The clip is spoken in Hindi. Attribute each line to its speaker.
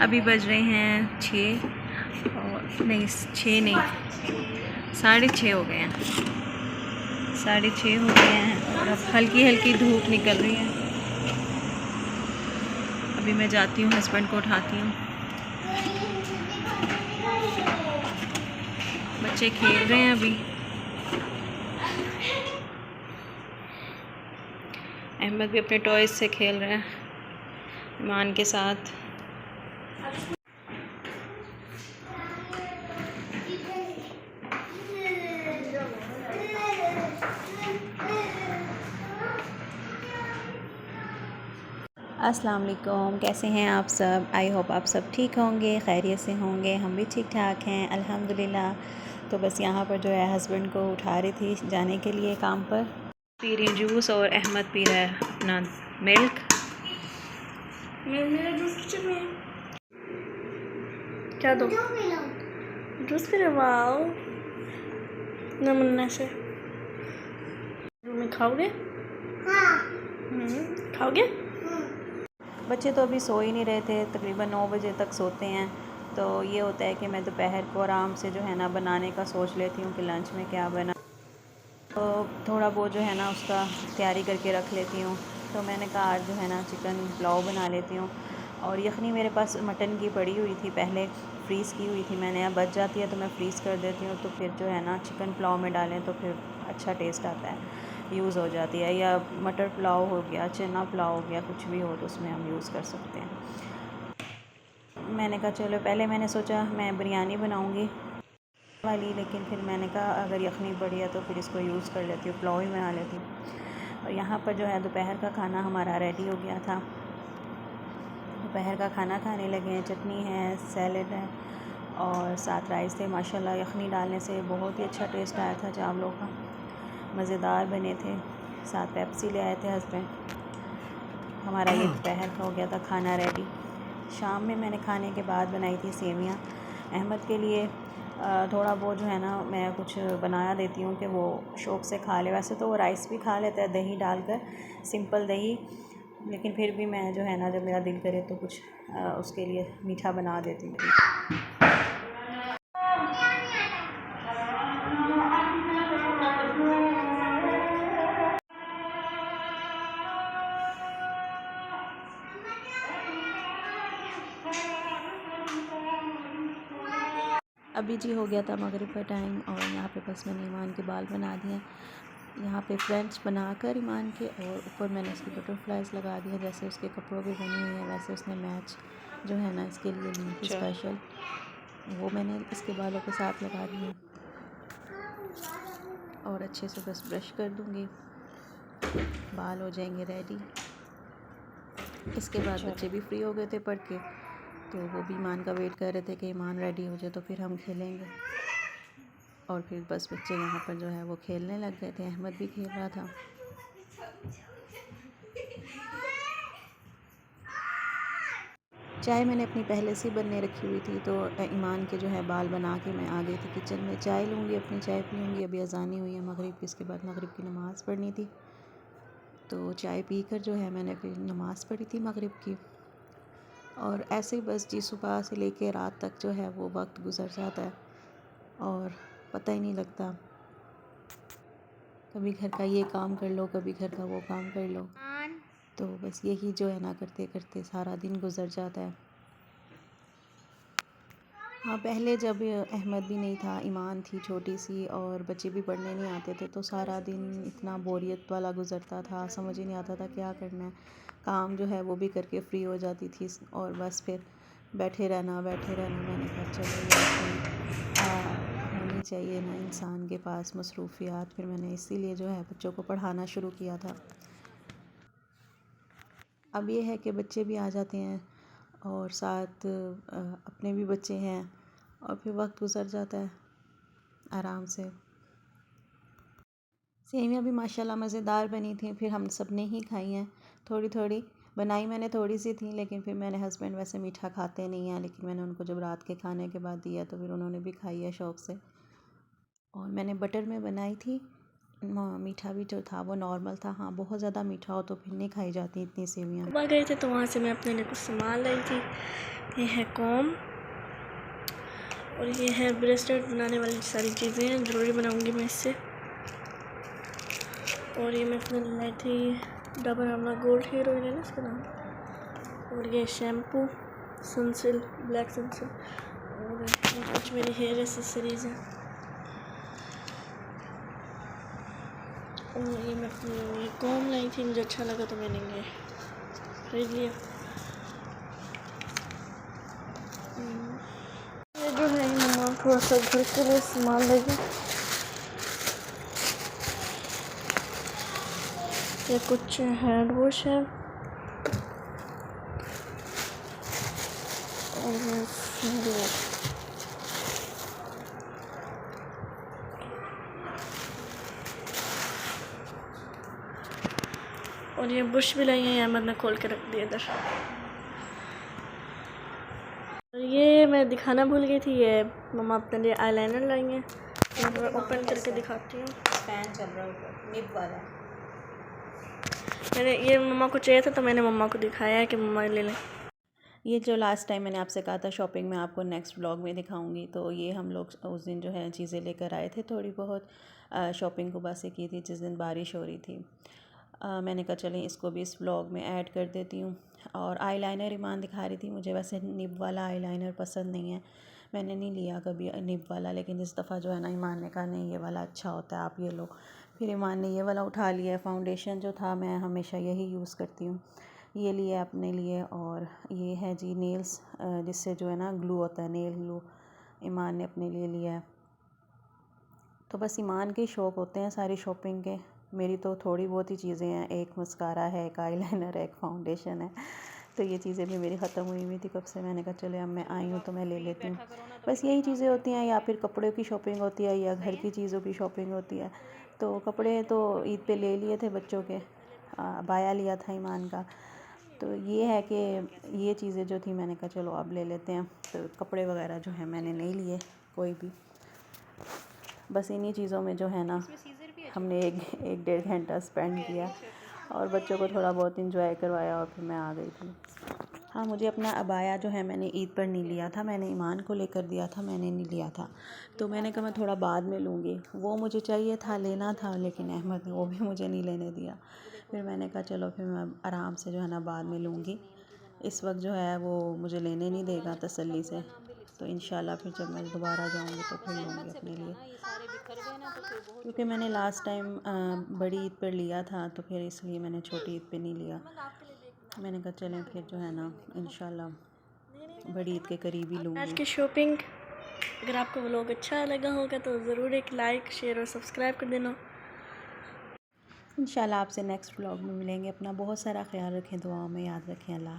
Speaker 1: अभी बज रहे हैं 6 और नहीं 6 नहीं 6:30 हो गए हैं। 6:30 हो गए हैं और अब हल्की हल्की धूप निकल रही है। अभी मैं जाती हूँ, हस्बैंड को उठाती हूँ। बच्चे खेल रहे हैं अभी। अहमद भी अपने टॉयज़ से खेल रहे हैं ईमान के साथ। अस्सलाम वालेकुम, कैसे हैं आप सब? आई होप आप सब ठीक होंगे, खैरियत से होंगे। हम भी ठीक ठाक हैं अल्हम्दुलिल्लाह। तो बस यहाँ पर जो है हस्बैंड को उठा रही थी जाने के लिए काम पर। पी रही जूस और अहमद पी रहा है अपना मिल्क।
Speaker 2: मेरा जूस किचन में क्या दो जूस पी रहे? वाओ नमूना से में खाओगे? हाँ। खाओगे?
Speaker 1: बच्चे तो अभी सो ही नहीं रहे थे, तकरीबन 9 बजे तक सोते हैं। तो ये होता है कि मैं दोपहर को आराम से जो है ना बनाने का सोच लेती हूँ कि लंच में क्या बना। तो थोड़ा बहुत जो है ना उसका तैयारी करके रख लेती हूँ। तो मैंने कहा आज जो है ना चिकन पुलाव बना लेती हूँ। और यखनी मेरे पास मटन की पड़ी हुई थी, पहले फ्रीज़ की हुई थी मैंने। अब बच जाती है तो मैं फ्रीज़ कर देती हूँ, तो फिर जो है ना चिकन पुलाव में डालें तो फिर अच्छा टेस्ट आता है, यूज़ हो जाती है। या मटर पुलाव हो गया, चना पुलाव हो गया, कुछ भी हो तो उसमें हम यूज़ कर सकते हैं। मैंने कहा चलो, पहले मैंने सोचा मैं बिरयानी बनाऊँगी वाली, लेकिन फिर मैंने कहा अगर यखनी पड़ी है तो फिर इसको यूज़ कर लेती हूँ, पुलाव ही बना लेती हूँ। और यहाँ पर जो है दोपहर का खाना हमारा रेडी हो गया था। दोपहर का खाना खाने लगे हैं। चटनी है, सैलड है और साथ राइस थे। माशाल्लाह यखनी डालने से बहुत ही अच्छा टेस्ट आया था चावलों का, मज़ेदार बने थे। साथ पेप्सी ले आए थे हस्बैंड। हमारा ये दोपहर का हो गया था खाना रेडी। शाम में मैंने खाने के बाद बनाई थी सेवियाँ अहमद के लिए। थोड़ा वो जो है ना मैं कुछ बनाया देती हूँ कि वो शौक़ से खा ले। वैसे तो वो राइस भी खा लेता है दही डालकर, सिंपल दही, लेकिन फिर भी मैं जो है ना जब मेरा दिल करे तो कुछ उसके लिए मीठा बना देती हूँ। अभी जी हो गया था मगरिब का टाइम और यहाँ पे बस मैंने ईमान के बाल बना दिए। यहाँ पे फ्रेंच बनाकर ईमान के, और ऊपर मैंने इसकी बटरफ्लाइज लगा दी हैं। जैसे उसके कपड़ों पे बनी हुई है वैसे उसने मैच जो है ना इसके लिए ली थी स्पेशल, वो मैंने इसके बालों के साथ लगा दी है। और अच्छे से बस ब्रश कर दूँगी, बाल हो जाएंगे रेडी। इसके बाद बच्चे भी फ्री हो गए थे पढ़ के, तो वो भी ईमान का वेट कर रहे थे कि ईमान रेडी हो जाए तो फिर हम खेलेंगे। और फिर बस बच्चे यहाँ पर जो है वो खेलने लग गए थे। अहमद भी खेल रहा था। चाय मैंने अपनी पहले से बनने रखी हुई थी, तो ईमान के जो है बाल बना के मैं आ गई थी किचन में। चाय लूँगी, अपनी चाय पीऊँगी। अभी अज़ानी हुई है मगरिब की, इसके बाद मगरिब की नमाज़ पढ़नी थी, तो चाय पीकर जो है मैंने फिर नमाज़ पढ़ी थी मगरिब की। और ऐसे ही बस जी सुबह से लेके रात तक जो है वो वक्त गुज़र जाता है और पता ही नहीं लगता। कभी घर का ये काम कर लो, कभी घर का वो काम कर लो, तो बस यही जो है ना करते करते सारा दिन गुज़र जाता है। हाँ, पहले जब अहमद भी नहीं था, ईमान थी छोटी सी और बच्चे भी पढ़ने नहीं आते थे, तो सारा दिन इतना बोरियत वाला गुज़रता था, समझ ही नहीं आता था क्या करना है। काम जो है वो भी करके फ्री हो जाती थी और बस फिर बैठे रहना बैठे रहना। मैंने कहा चलो होनी चाहिए ना इंसान के पास मसरूफ़ियात। फिर मैंने इसीलिए जो है बच्चों को पढ़ाना शुरू किया था। अब ये है कि बच्चे भी आ जाते हैं और साथ अपने भी बच्चे हैं और फिर वक्त गुज़र जाता है आराम से। सेवियाँ भी माशाल्लाह मज़ेदार बनी थी, फिर हम सब ने ही खाई हैं। थोड़ी थोड़ी बनाई मैंने, थोड़ी सी थी, लेकिन फिर मैंने हस्बैंड वैसे मीठा खाते नहीं हैं, लेकिन मैंने उनको जब रात के खाने के बाद दिया तो फिर उन्होंने भी खाई है शौक़ से। और मैंने बटर में बनाई थी मीठा भी जो था वो नॉर्मल था। हाँ, बहुत ज़्यादा मीठा हो तो फिर नहीं खाई जाती इतनी सेवियाँ।
Speaker 2: सुबह गए थे तो वहाँ से मैं अपने लिए कुछ सामान लाई थी। ये है कॉम और ये है ब्रेसलेट बनाने वाली सारी चीज़ें हैं, ज़रूरी बनाऊंगी मैं इससे। और ये मैं अपने लिए लाई थी Dabur Amla gold hair oil है ना इसका नाम। और ये शैम्पू सनसिल्क ब्लैक सनसिल्क और कुछ मेरी हेयर एसेसरीज़ हैं। और ये मैं अपने लिए कॉम लाई थी, मुझे अच्छा लगा तो मैंने ये खरीद लिया। ये जो है मम्मा थोड़ा सा घर के लिए सामान लेगी। ये कुछ हैंड वॉश है और ये फेयर वॉश। और ये बुश भी लाई है, अहमद ने खोल के रख दिया इधर। और ये मैं दिखाना भूल गई थी, ये मम्मा अपने लिए आईलाइनर लाई हैं। मैं ओपन करके दिखाती हूँ।
Speaker 1: फैन चल रहा है निब वाला।
Speaker 2: मैंने ये मम्मा को चाहिए था तो मैंने मम्मा को दिखाया है कि मम्मा ले लें।
Speaker 1: ये जो लास्ट टाइम मैंने आपसे कहा था शॉपिंग में आपको नेक्स्ट व्लॉग में दिखाऊंगी, तो ये हम लोग उस दिन जो है चीज़ें लेकर आए थे। थोड़ी बहुत शॉपिंग को बस की थी जिस दिन बारिश हो रही थी। मैंने कहा चलें इसको भी इस व्लॉग में ऐड कर देती हूँ। और आईलाइनर ईमान दिखा रही थी, मुझे वैसे निब वाला आईलाइनर पसंद नहीं है, मैंने नहीं लिया कभी निब वाला। लेकिन इस दफ़ा जो है ना ईमान ने कहा नहीं ये वाला अच्छा होता है, आप ये लो। फिर ईमान ने ये वाला उठा लिया। फाउंडेशन जो था मैं हमेशा यही यूज़ करती हूँ, ये लिया अपने लिए। और ये है जी नेल्स, जिससे जो है ना ग्लू होता है, नेल ग्लू, ईमान ने अपने लिए लिया है। तो बस ईमान के शौक़ होते हैं सारी शॉपिंग के, मेरी तो थोड़ी बहुत ही चीज़ें हैं, एक मस्कारा है, एक आईलाइनर है, एक फाउंडेशन है। तो ये चीज़ें भी मेरी ख़त्म हुई थी कब से। मैंने कहा चले अब मैं आई हूँ तो मैं ले लेती हूँ। बस यही चीज़ें होती हैं, या फिर कपड़ों की शॉपिंग होती है या घर की चीज़ों की शॉपिंग होती है। तो कपड़े तो ईद पे ले लिए थे बच्चों के, बाया लिया था ईमान का। तो ये है कि ये चीज़ें जो थी मैंने कहा चलो अब ले लेते हैं। तो कपड़े वगैरह जो है मैंने नहीं लिए कोई भी, बस इन्हीं चीज़ों में जो है ना हमने एक डेढ़ घंटा स्पेंड किया और बच्चों को थोड़ा बहुत इंजॉय करवाया और फिर मैं आ गई थी। हाँ, मुझे अपना अबाया जो है मैंने ईद पर नहीं लिया था, मैंने ईमान को लेकर दिया था, मैंने नहीं लिया था। तो मैंने कहा मैं थोड़ा बाद में लूँगी, वो मुझे चाहिए था, लेना था, लेकिन अहमद ने वो भी मुझे नहीं लेने दिया। फिर मैंने कहा चलो फिर मैं आराम से जो है ना बाद में लूँगी, इस वक्त जो है वो मुझे लेने नहीं देगा तसल्ली से। तो इंशाल्लाह फिर जब मैं दोबारा जाऊँगी तो फिर लूँगी अपने लिए, क्योंकि मैंने लास्ट टाइम बड़ी ईद पर लिया था तो फिर इसलिए मैंने छोटी ईद पे नहीं लिया। मैंने कहा चलें फिर जो है ना इंशाल्लाह बड़ी ईद के करीब ही
Speaker 2: आज
Speaker 1: लूँगी।
Speaker 2: की शॉपिंग अगर आपको व्लॉग अच्छा लगा होगा तो ज़रूर एक लाइक शेयर और सब्सक्राइब कर देना।
Speaker 1: इंशाल्लाह आपसे नेक्स्ट व्लॉग में मिलेंगे। अपना बहुत सारा ख्याल रखें, दुआओं में याद रखें। अल्लाह।